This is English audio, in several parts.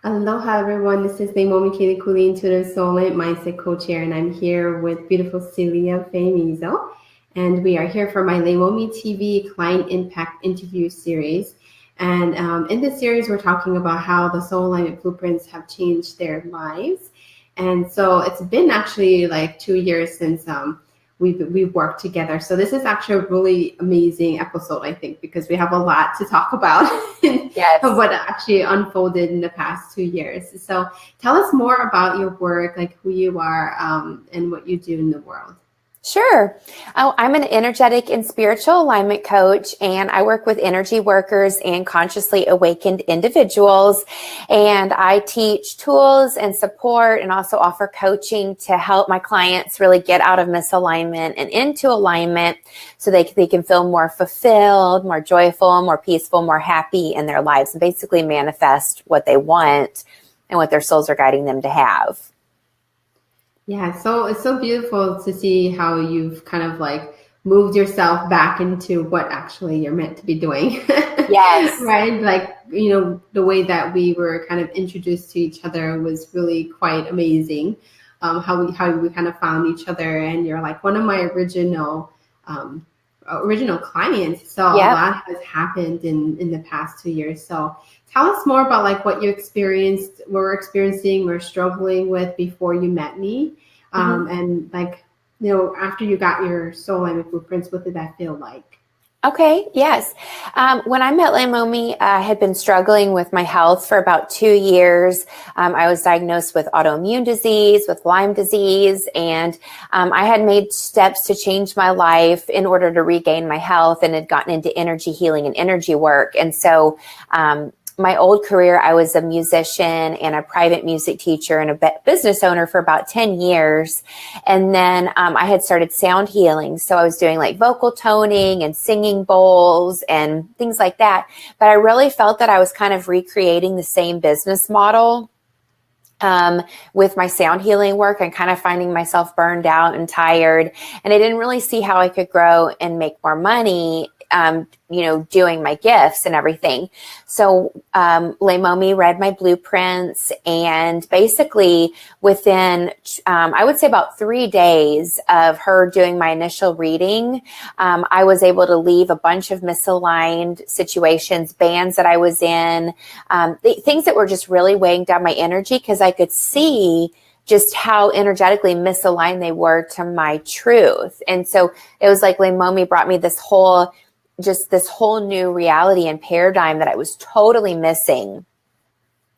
Aloha everyone, this is LeimomiTV Intuitive Soul and Mindset Coach here, and I'm here with beautiful Celia Faye Meisel, and we are here for my LeimomiTV Client Impact Interview Series. And in this series, we're talking about how the soul alignment blueprints have changed their lives. And so it's been actually like 2 years since we've worked together. So this is actually a really amazing episode, I think, because we have a lot to talk about of what actually unfolded in the past 2 years. So tell us more about your work, like who you are and what you do in the world. Sure. I'm an energetic and spiritual alignment coach, and I work with energy workers and consciously awakened individuals. And I teach tools and support and also offer coaching to help my clients really get out of misalignment and into alignment so they can feel more fulfilled, more joyful, more peaceful, more happy in their lives, and basically manifest what they want and what their souls are guiding them to have. Yeah, so it's so beautiful to see how you've kind of like moved yourself back into what actually you're meant to be doing. Yes. Right? Like, you know, the way that we were kind of introduced to each other was really quite amazing. How we kind of found each other, and you're like one of my original clients. So a lot has happened in the past 2 years. So tell us more about like what you were experiencing or struggling with before you met me. And like, you know, after you got your soul alignment blueprints, what did that feel like? Okay. Yes. When I met Leimomi, I had been struggling with my health for about 2 years. I was diagnosed with autoimmune disease, with Lyme disease, and I had made steps to change my life in order to regain my health, and had gotten into energy healing and energy work. And so, my old career, I was a musician and a private music teacher and a business owner for about 10 years. And then I had started sound healing. So I was doing like vocal toning and singing bowls and things like that. But I really felt that I was kind of recreating the same business model with my sound healing work, and kind of finding myself burned out and tired. And I didn't really see how I could grow and make more money doing my gifts and everything. So Leimomi read my blueprints, and basically within, I would say about 3 days of her doing my initial reading, I was able to leave a bunch of misaligned situations, bands that I was in, things that were just really weighing down my energy, because I could see just how energetically misaligned they were to my truth. And so it was like Leimomi brought me this whole new reality and paradigm that I was totally missing.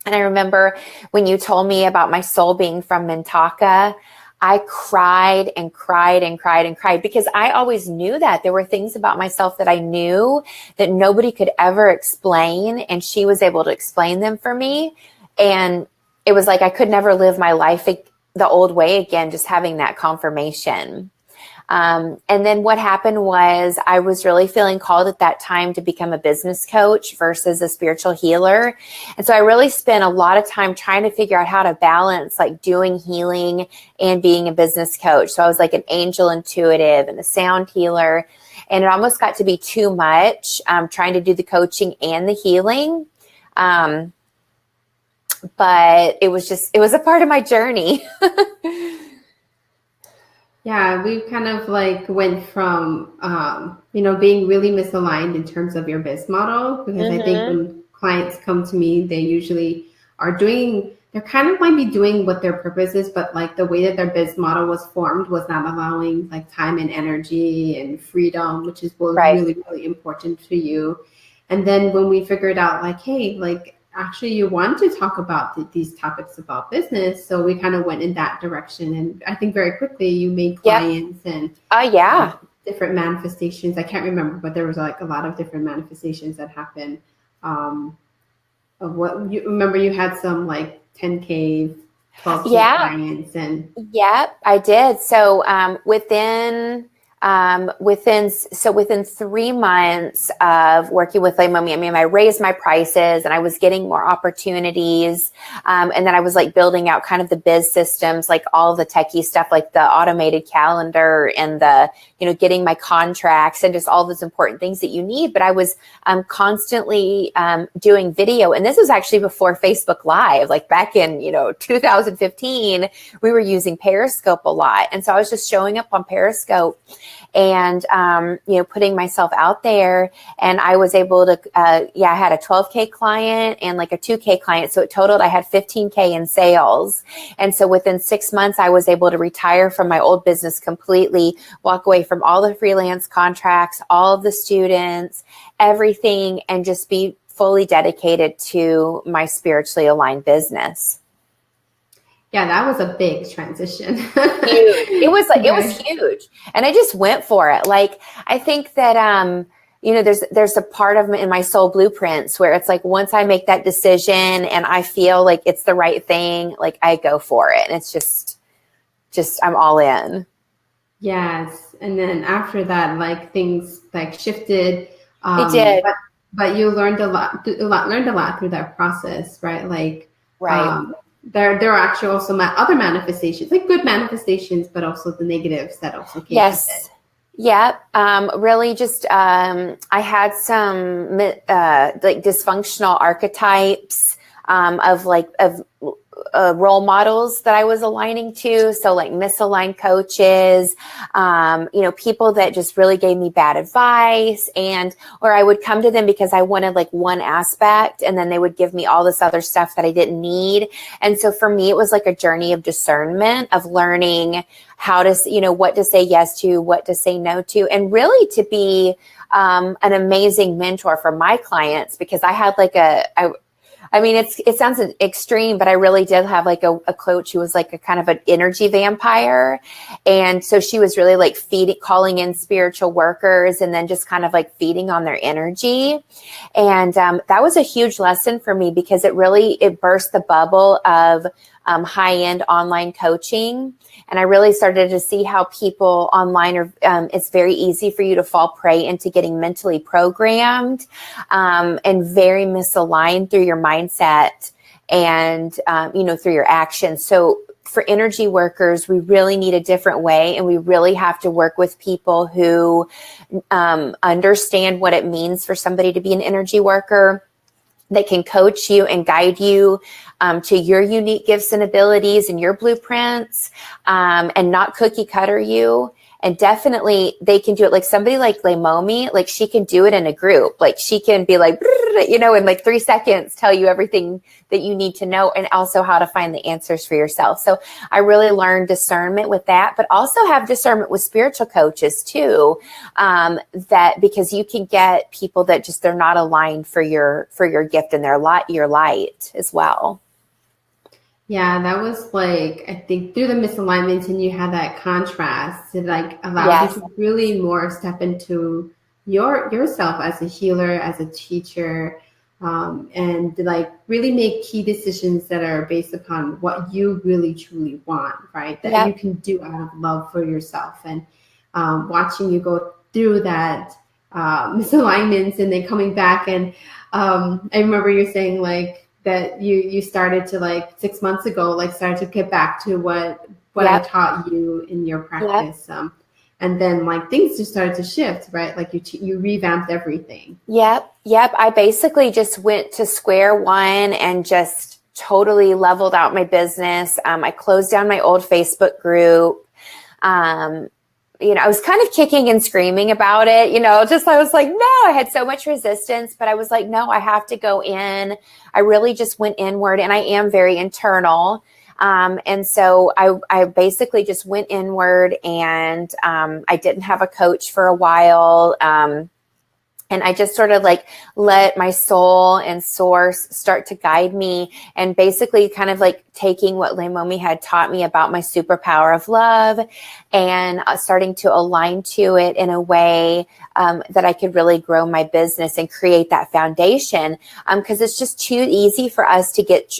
And I remember when you told me about my soul being from Mintaka, I cried and cried and cried and cried, because I always knew that there were things about myself that I knew that nobody could ever explain, and she was able to explain them for me. And it was like I could never live my life the old way again, just having that confirmation. And then what happened was I was really feeling called at that time to become a business coach versus a spiritual healer. And so I really spent a lot of time trying to figure out how to balance like doing healing and being a business coach. So I was like an angel intuitive and a sound healer, and it almost got to be too much, trying to do the coaching and the healing. But it was a part of my journey. Yeah, we kind of like went from, being really misaligned in terms of your biz model, because I think when clients come to me, they usually they're kind of might be doing what their purpose is, but like the way that their biz model was formed was not allowing like time and energy and freedom, which is really, really important to you. And then when we figured out like, hey, like, actually you want to talk about these topics about business. So we kind of went in that direction. And I think very quickly you made clients and different manifestations. I can't remember, but there was like a lot of different manifestations that happened. Of what you remember, you had some like 10K, 12K clients. And I did. So within 3 months of working with Leimomi, I raised my prices and I was getting more opportunities. And then I was like building out kind of the biz systems, like all the techie stuff, like the automated calendar and the getting my contracts and just all those important things that you need. But I was constantly doing video. And this was actually before Facebook Live, like back in, 2015, we were using Periscope a lot. And so I was just showing up on Periscope and, putting myself out there. And I was able to, I had a 12K client and like a 2K client. So it totaled, I had 15K in sales. And so within 6 months, I was able to retire from my old business completely, walk away from all the freelance contracts, all of the students, everything, and just be fully dedicated to my spiritually aligned business. Yeah, that was a big transition. Huge. It was huge. And I just went for it. Like, I think that, there's a part of in my soul blueprints where it's like, once I make that decision and I feel like it's the right thing, like I go for it. And it's just I'm all in. Yes. And then after that, like things like shifted. It did. But you learned a lot through that process, right? Like, right. There are actually also other manifestations, like good manifestations, but also the negatives that also came with it. Yep. Really just, I had some, like dysfunctional archetypes, of role models that I was aligning to. So like misaligned coaches, people that just really gave me bad advice, or I would come to them because I wanted like one aspect, and then they would give me all this other stuff that I didn't need. And so for me, it was like a journey of discernment, of learning how to, what to say yes to, what to say no to, and really to be an amazing mentor for my clients, because I had like it sounds extreme, but I really did have like a coach who was like a kind of an energy vampire. And so she was really like calling in spiritual workers and then just kind of like feeding on their energy. And that was a huge lesson for me, because it burst the bubble of high-end online coaching. And I really started to see how people online are, it's very easy for you to fall prey into getting mentally programmed and very misaligned through your mindset and, through your actions. So for energy workers, we really need a different way, and we really have to work with people who understand what it means for somebody to be an energy worker. They can coach you and guide you to your unique gifts and abilities and your blueprints, and not cookie cutter you. And definitely they can do it like somebody like Leimomi, like she can do it in a group. Like she can be like, in like 3 seconds, tell you everything that you need to know, and also how to find the answers for yourself. So I really learned discernment with that, but also have discernment with spiritual coaches too. That because you can get people that just, they're not aligned for your gift and your light as well. Yeah, that was like, I think through the misalignments, and you had that contrast, it like allowed you to really more step into yourself as a healer, as a teacher, and like really make key decisions that are based upon what you really truly want, right? That you can do out of love for yourself. And watching you go through that misalignments and then coming back. And I remember you saying like, that you started to like 6 months ago, like started to get back to what I taught you in your practice. And then like things just started to shift, right? Like you revamped everything. Yep. I basically just went to square one and just totally leveled out my business. I closed down my old Facebook group. I was kind of kicking and screaming about it, I was like, no, I had so much resistance, but I was like, no, I have to go in. I really just went inward, and I am very internal. And so I basically just went inward, and I didn't have a coach for a while. And I just sort of like let my soul and source start to guide me, and basically kind of like taking what Leimomi had taught me about my superpower of love and starting to align to it in a way that I could really grow my business and create that foundation. Because it's just too easy for us to get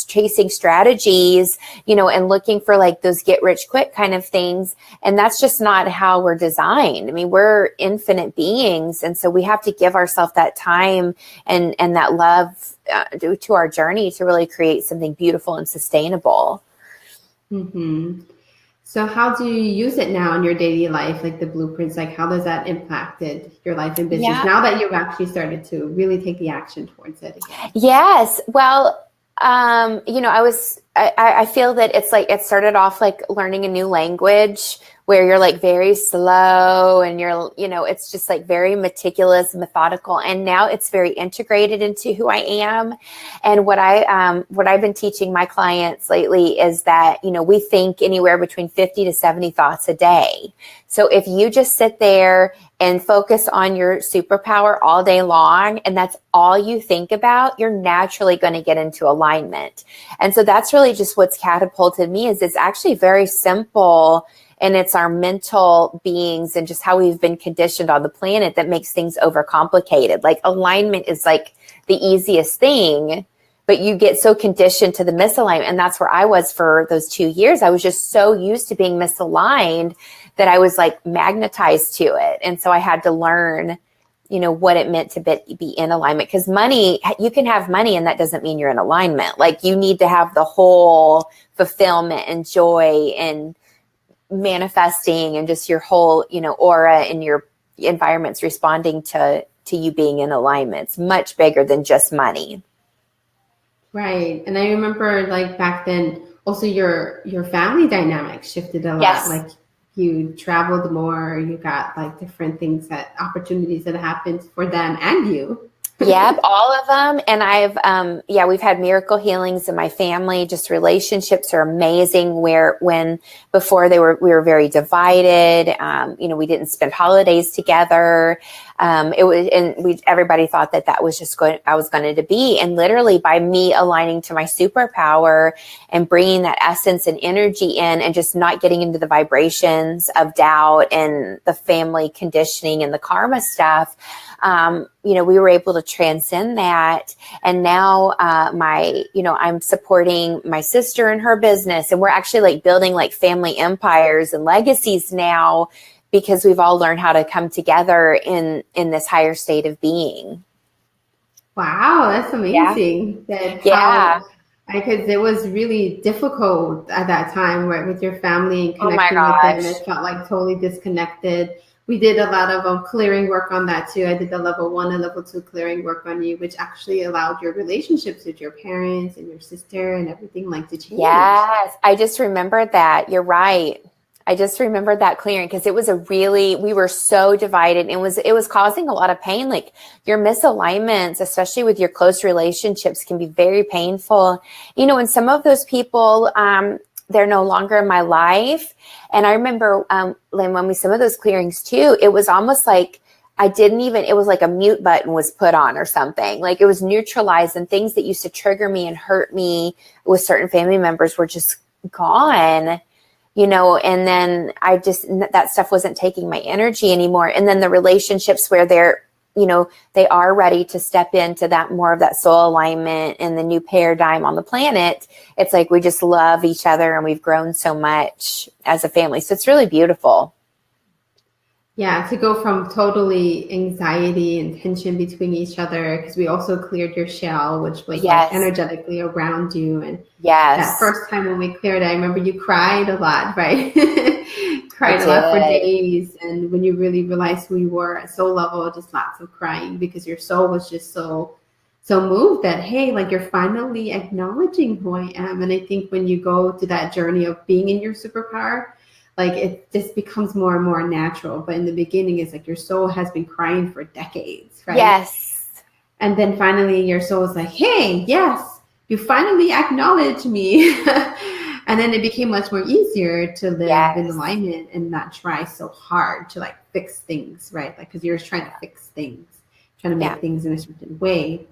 chasing strategies, and looking for like those get rich quick kind of things. And that's just not how we're designed. I mean, we're infinite beings. And so we have to give ourselves that time and that love to our journey to really create something beautiful and sustainable. Mm-hmm. So how do you use it now in your daily life, like the blueprints? Like how does that impacted your life and business Yeah. now that you've actually started to really take the action towards it again? Yes. Well, I feel that it's like, it started off like learning a new language where you're like very slow and it's just like very meticulous, methodical. And now it's very integrated into who I am. And what I've been teaching my clients lately is that, we think anywhere between 50 to 70 thoughts a day. So if you just sit there and focus on your superpower all day long, and that's all you think about, you're naturally going to get into alignment. And so that's really just what's catapulted me. Is it's actually very simple, and it's our mental beings and just how we've been conditioned on the planet that makes things overcomplicated. Like alignment is like the easiest thing, but you get so conditioned to the misalignment. And that's where I was for those 2 years. I was just so used to being misaligned that I was like magnetized to it. And so I had to learn, what it meant to be in alignment. Because money, you can have money and that doesn't mean you're in alignment. Like you need to have the whole fulfillment and joy and manifesting and just your whole, aura and your environment's responding to you being in alignment. It's much bigger than just money. Right. And I remember like back then also your family dynamic shifted a lot. Yes. Like you traveled more, you got like different things opportunities that happened for them and you. Yep, all of them. And we've had miracle healings in my family. Just relationships are amazing when before we were very divided. We didn't spend holidays together. Everybody thought that was just I was going to be. And literally by me aligning to my superpower and bringing that essence and energy in and just not getting into the vibrations of doubt and the family conditioning and the karma stuff, we were able to transcend that. And now, I'm supporting my sister in her business, and we're actually like building like family empires and legacies now because we've all learned how to come together in this higher state of being. Wow. That's amazing. Yeah. Because it was really difficult at that time, right, with your family and connecting with them. It felt like totally disconnected. We did a lot of clearing work on that too. I did the level 1 and level 2 clearing work on you, which actually allowed your relationships with your parents and your sister and everything like to change. Yes, I just remembered that. You're right. I just remembered that clearing because it was we were so divided. It was causing a lot of pain. Like your misalignments, especially with your close relationships, can be very painful. And some of those people, they're no longer in my life. And I remember, when some of those clearings too, it was almost like it was like a mute button was put on or something. Like it was neutralized, and things that used to trigger me and hurt me with certain family members were just gone, and then that stuff wasn't taking my energy anymore. And then the relationships where they are ready to step into that more of that soul alignment and the new paradigm on the planet. It's like we just love each other and we've grown so much as a family. So it's really beautiful. Yeah, to go from totally anxiety and tension between each other, because we also cleared your shell, which was like energetically around you. And that first time when we cleared it, I remember you cried a lot, right? Cried a lot for days. And when you really realized who you were at soul level, just lots of crying because your soul was just so moved that, hey, like you're finally acknowledging who I am. And I think when you go to that journey of being in your superpower, like it just becomes more and more natural. But in the beginning, it's like your soul has been crying for decades, right? Yes. And then finally your soul is like, hey, yes, you finally acknowledge me. And then it became much more easier to live in alignment and not try so hard to like fix things, right? Like, because you're trying to fix things, trying to make things in a certain way.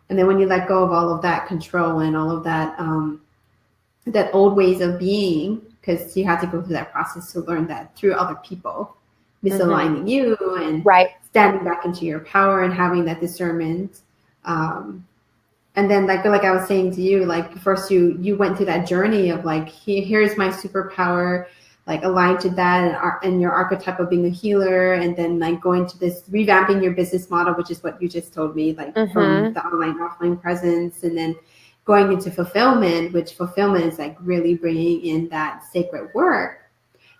And then when you let go of all of that control and all of that, that old ways of being, because you had to go through that process to learn that through other people misaligning you and standing back into your power and having that discernment. And then like I was saying to you, like first you went through that journey of like, here's my superpower, like aligned to that and your archetype of being a healer. And then like going to this revamping your business model, which is what you just told me, like from the online, offline presence, and then going into fulfillment, which fulfillment is like really bringing in that sacred work.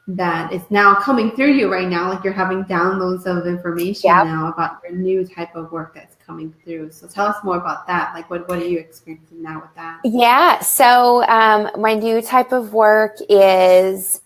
that is now coming through you right now. Like you're having downloads of information now about your new type of work that's coming through. So tell us more about that. Like what are you experiencing now with that? Yeah. So my new type of work is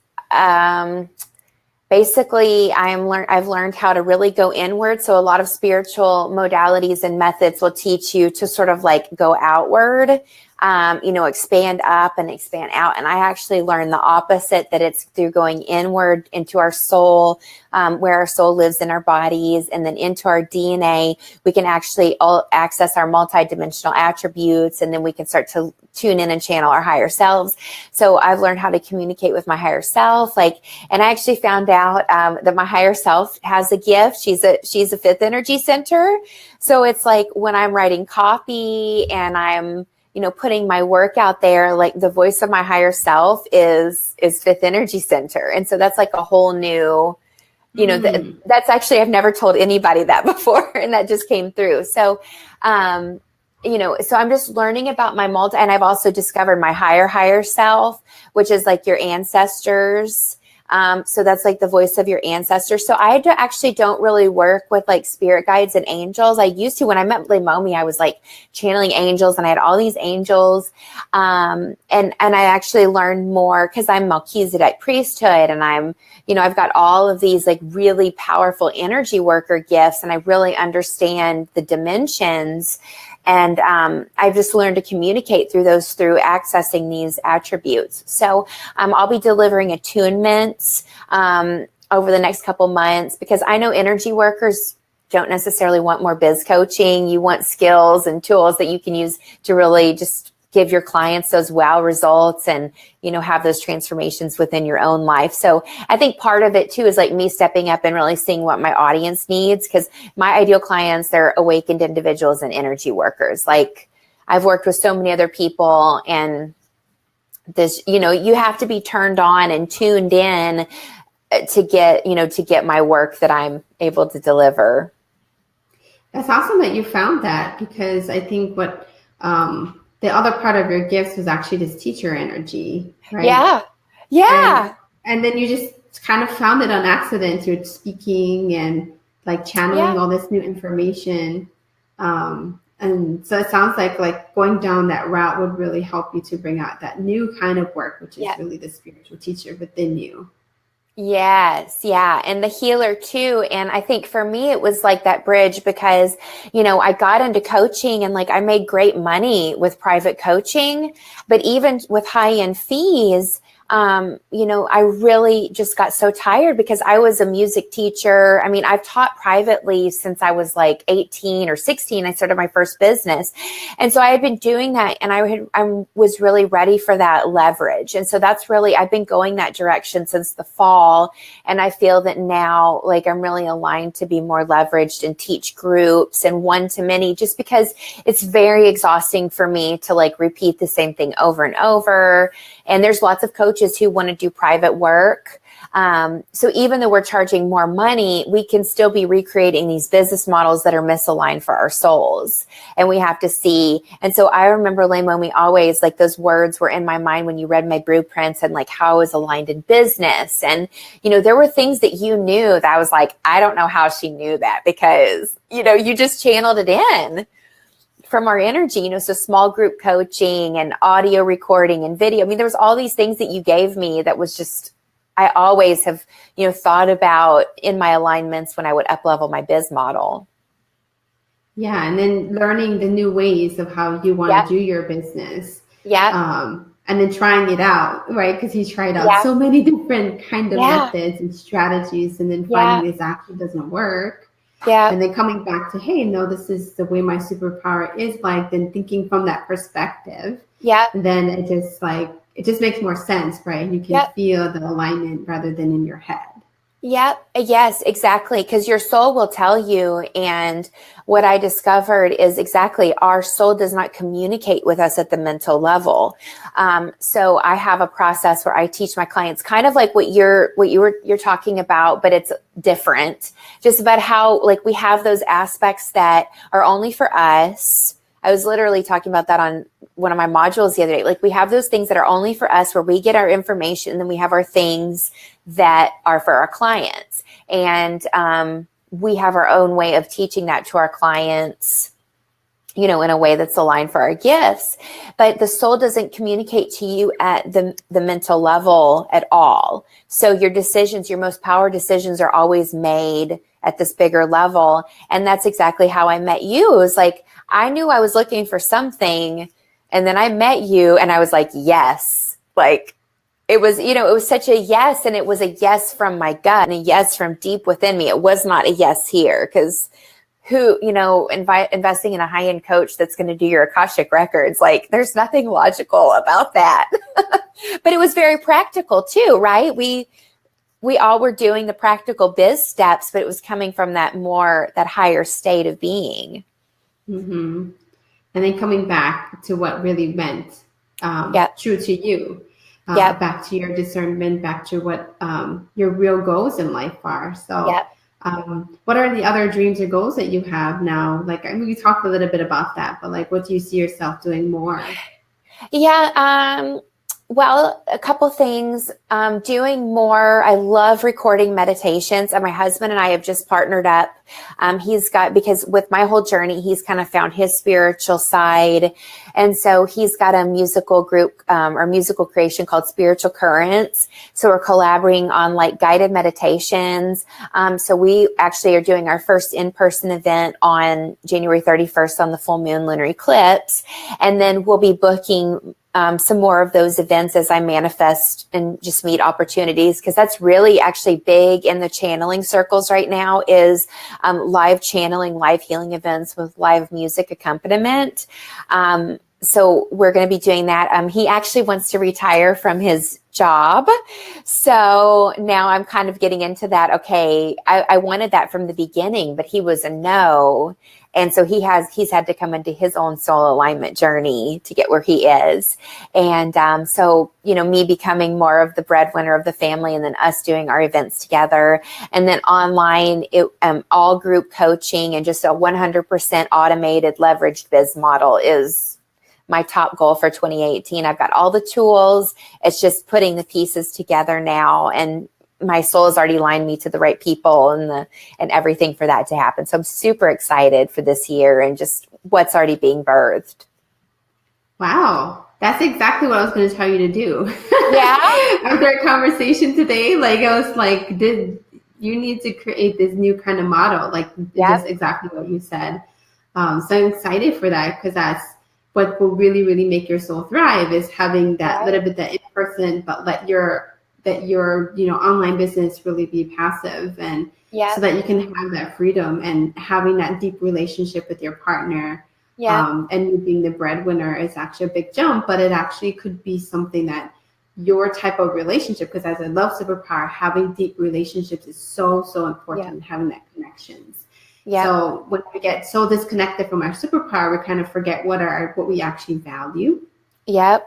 basically I've learned how to really go inward. So a lot of spiritual modalities and methods will teach you to sort of like go outward, expand up and expand out. And I actually learned the opposite, that it's through going inward into our soul, where our soul lives in our bodies, and then into our DNA. We can actually access our multidimensional attributes, and then we can start to tune in and channel our higher selves. So I've learned how to communicate with my higher self. And I actually found out that my higher self has a gift. She's a fifth energy center. So it's like when I'm writing copy and I'm putting my work out there, like the voice of my higher self is fifth energy center. And so that's like a whole new, that's actually, I've never told anybody that before. And that just came through. So, so I'm just learning about my and I've also discovered my higher self, which is like your ancestors. So that's like the voice of your ancestors. So I actually don't really work with like spirit guides and angels. I used to. When I met Leimomi, I was like channeling angels, and I had all these angels. And I actually learned more because I'm Melchizedek priesthood, and I've got all of these like really powerful energy worker gifts, and I really understand the dimensions. And I've just learned to communicate through accessing these attributes. So I'll be delivering attunements over the next couple months, because I know energy workers don't necessarily want more biz coaching. You want skills and tools that you can use to really just give your clients those wow results and, have those transformations within your own life. So I think part of it too is like me stepping up and really seeing what my audience needs, because my ideal clients, they're awakened individuals and energy workers. Like I've worked with so many other people, and this, you have to be turned on and tuned in to get my work that I'm able to deliver. That's awesome that you found that, because I think what, the other part of your gifts was actually this teacher energy, right? Yeah. Yeah. And then you just kind of found it on accident. You're speaking and like channeling all this new information. And so it sounds like going down that route would really help you to bring out that new kind of work, which is really the spiritual teacher within you. Yes. Yeah. And the healer too. And I think for me, it was like that bridge, because, I got into coaching and like I made great money with private coaching, but even with high-end fees, I really just got so tired, because I was a music teacher. I mean, I've taught privately since I was like 18 or 16. I started my first business. And so I had been doing that, and I was really ready for that leverage. And so I've been going that direction since the fall. And I feel that now, like, I'm really aligned to be more leveraged and teach groups and one-to-many, just because it's very exhausting for me to like repeat the same thing over and over. And there's lots of coaches who want to do private work. So even though we're charging more money, we can still be recreating these business models that are misaligned for our souls. And we have to see. And so I remember, Leimomi, always like those words were in my mind when you read my blueprints, and like how I was aligned in business. And, there were things that you knew that I was like, I don't know how she knew that, because, you just channeled it in from our energy, so small group coaching and audio recording and video. I mean, there was all these things that you gave me that was just, I always have, thought about in my alignments when I would up level my biz model. Yeah. And then learning the new ways of how you want to do your business. Yeah. And then trying it out, right? Because you tried out so many different kind of methods and strategies, and then finding this actually doesn't work. Yeah. And then coming back to, hey, no, this is the way my superpower is like, then thinking from that perspective. Yeah. Then it just makes more sense, right? And you can feel the alignment rather than in your head. Yep. Yes, exactly. Because your soul will tell you. And what I discovered is exactly our soul does not communicate with us at the mental level. So I have a process where I teach my clients kind of like what you're talking about, but it's different. Just about how like we have those aspects that are only for us. I was literally talking about that on one of my modules the other day, like we have those things that are only for us where we get our information, and then we have our things that are for our clients. And we have our own way of teaching that to our clients, you know, in a way that's aligned for our gifts. But the soul doesn't communicate to you at the mental level at all. So your decisions, your most power decisions are always made at this bigger level. And that's exactly how I met you. It was like, I knew I was looking for something, and then I met you and I was like, yes, like it was, you know, it was such a yes. And it was a yes from my gut and a yes from deep within me. It was not a yes here, because who, you know, investing in a high-end coach that's going to do your Akashic records, like there's nothing logical about that. But it was very practical too, right? We all were doing the practical biz steps, but it was coming from that higher state of being. Mm-hmm. And then coming back to what really meant true to you, back to your discernment, back to what your real goals in life are. So what are the other dreams or goals that you have now? Like, I mean, we talked a little bit about that, but like, what do you see yourself doing more? Yeah. Well, a couple things, doing more. I love recording meditations, and my husband and I have just partnered up. Because with my whole journey, he's kind of found his spiritual side. And so he's got a musical group, or musical creation called Spiritual Currents. So we're collaborating on like guided meditations. So we actually are doing our first in-person event on January 31st on the full moon lunar eclipse. And then we'll be booking some more of those events as I manifest and just meet opportunities, because that's really actually big in the channeling circles right now, is live channeling, live healing events with live music accompaniment. So we're going to be doing that. He actually wants to retire from his job. So now I'm kind of getting into that. Okay. I wanted that from the beginning, but he was a no. And so he's had to come into his own soul alignment journey to get where he is. And so, you know, me becoming more of the breadwinner of the family, and then us doing our events together. And then online, all group coaching and just a 100% automated leveraged biz model is my top goal for 2018. I've got all the tools. It's just putting the pieces together now, and my soul has already lined me to the right people and everything for that to happen. So I'm super excited for this year and just what's already being birthed. Wow. That's exactly what I was going to tell you to do. Yeah. After our conversation today, like I was like, you need to create this new kind of model, like just exactly what you said. So I'm excited for that, because that's what will really, really make your soul thrive, is having that little bit that in person, but let your online business really be passive, and so that you can have that freedom and having that deep relationship with your partner. And you being the breadwinner is actually a big jump, but it actually could be something that your type of relationship, because as I love superpower, having deep relationships is so, so important, having that connections. So when we get so disconnected from our superpower, we kind of forget what we actually value. Right.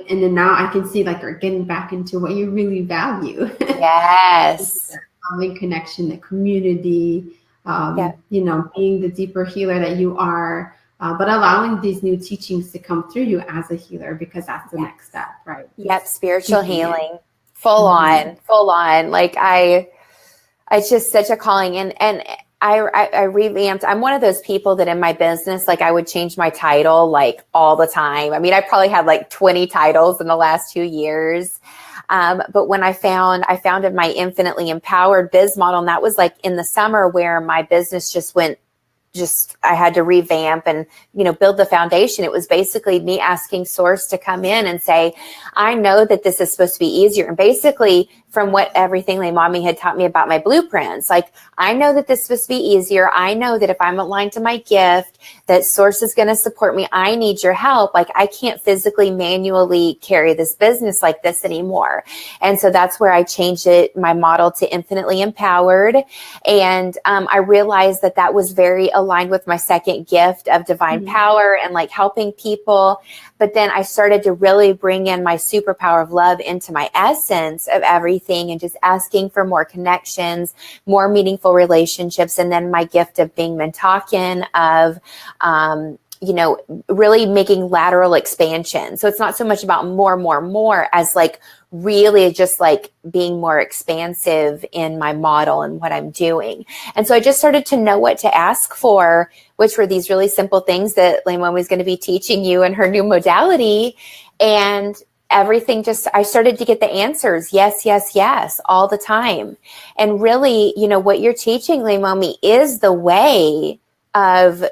And then now I can see like you're getting back into what you really value. Yes. The connection, the community, being the deeper healer that you are, but allowing these new teachings to come through you as a healer, because that's the next step, right? Spiritual healing, full on. Like it's just such a calling. And I revamped. I'm one of those people that in my business, like I would change my title like all the time. I mean, I probably had like 20 titles in the last 2 years. But when I founded my infinitely empowered biz model, and that was like in the summer where my business I had to revamp and, build the foundation. It was basically me asking Source to come in and say, I know that this is supposed to be easier. And basically from what everything Leimomi had taught me about my blueprints, like, I know that this is supposed to be easier. I know that if I'm aligned to my gift, that Source is going to support me. I need your help. Like, I can't physically manually carry this business like this anymore. And so that's where I changed my model to infinitely empowered. And I realized that was very aligned with my second gift of divine power and like helping people. But then I started to really bring in my superpower of love into my essence of everything, and just asking for more connections, more meaningful relationships. And then my gift of being Mintakan, of really making lateral expansion. So it's not so much about more as like really just like being more expansive in my model and what I'm doing. And so I just started to know what to ask for, which were these really simple things that Leimomi is going to be teaching you in her new modality. And everything I started to get the answers. Yes, all the time. And really, what you're teaching, Leimomi, is the way of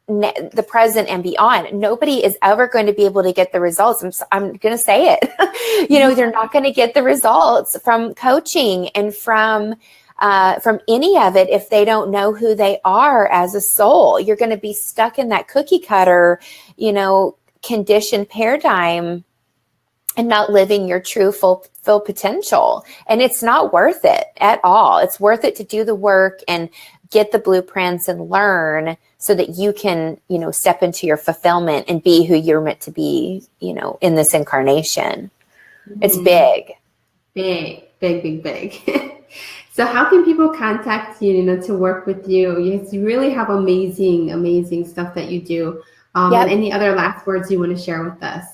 the present and beyond. Nobody is ever going to be able to get the results. I'm going to say it. They're not going to get the results from coaching and from any of it if they don't know who they are as a soul. You're going to be stuck in that cookie cutter, conditioned paradigm and not living your true full potential. And it's not worth it at all. It's worth it to do the work and get the blueprints and learn so that you can, step into your fulfillment and be who you're meant to be, in this incarnation. Mm-hmm. It's big. Big. So how can people contact you, to work with you? You really have amazing stuff that you do. And any other last words you want to share with us?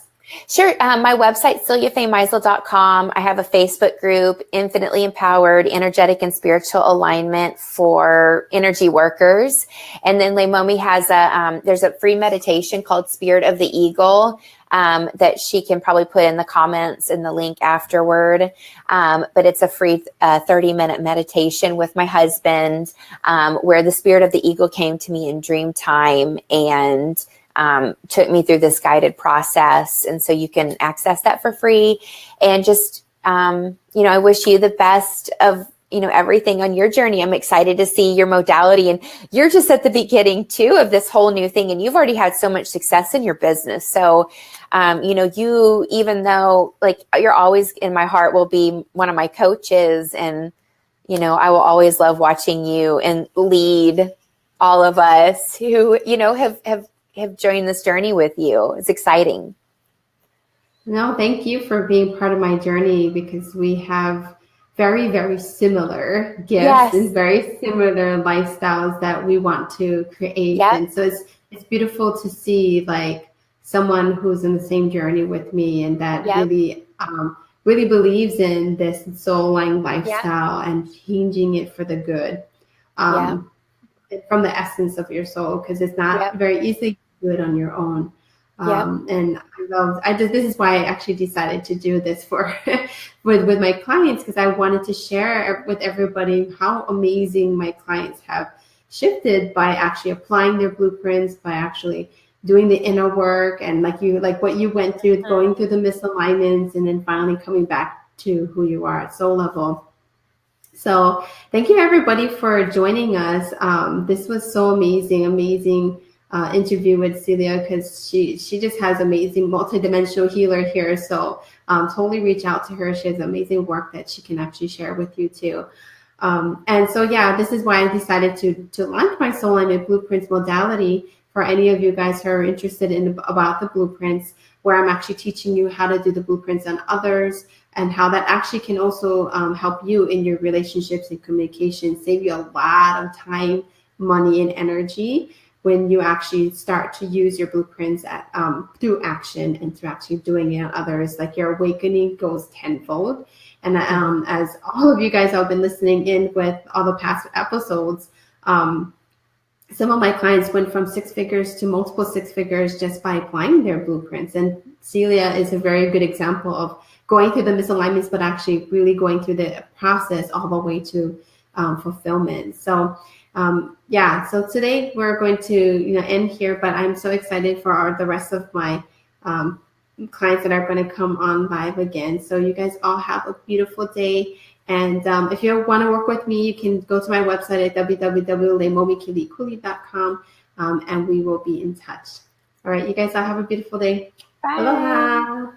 Sure. My website, CeliaFayeMeisel.com. I have a Facebook group, Infinitely Empowered, Energetic and Spiritual Alignment for Energy Workers. And then Leimomi has there's a free meditation called Spirit of the Eagle that she can probably put in the comments and the link afterward. But it's a free 30-minute meditation with my husband where the Spirit of the Eagle came to me in dream time and took me through this guided process. And so you can access that for free. And just, I wish you the best of, everything on your journey. I'm excited to see your modality. And you're just at the beginning too of this whole new thing. And you've already had so much success in your business. So, you, even though like you're always in my heart, will be one of my coaches. And, I will always love watching you and lead all of us who, have joined this journey with you. It's exciting. No, thank you for being part of my journey because we have very, very similar gifts and very similar lifestyles that we want to create. Yep. And so it's beautiful to see like someone who's in the same journey with me and that really believes in this soul-aligned lifestyle and changing it for the good. From the essence of your soul, because it's not very easy to do it on your own. And this is why I actually decided to do this with my clients, because I wanted to share with everybody how amazing my clients have shifted by actually applying their blueprints, by actually doing the inner work, and like what you went through, going through the misalignments, and then finally coming back to who you are at soul level. So thank you everybody for joining us. This was so amazing interview with Celia, because she just has amazing multidimensional healer here. So totally reach out to her. She has amazing work that she can actually share with you too. And so this is why I decided to launch my Soul Alignment Blueprints modality for any of you guys who are interested about the blueprints, where I'm actually teaching you how to do the blueprints on others, and how that actually can also help you in your relationships and communication, save you a lot of time, money, and energy when you actually start to use your blueprints through action and through actually doing it on others. Like your awakening goes tenfold. And as all of you guys have been listening in with all the past episodes, some of my clients went from 6 figures to multiple 6 figures just by applying their blueprints. And Celia is a very good example of going through the misalignments, but actually really going through the process all the way to fulfillment. So so today we're going to end here, but I'm so excited for the rest of my clients that are going to come on live again. So you guys all have a beautiful day. And if you want to work with me, you can go to my website at www.leimomikilikuli.com, and we will be in touch. All right, you guys all have a beautiful day. Bye. Aloha.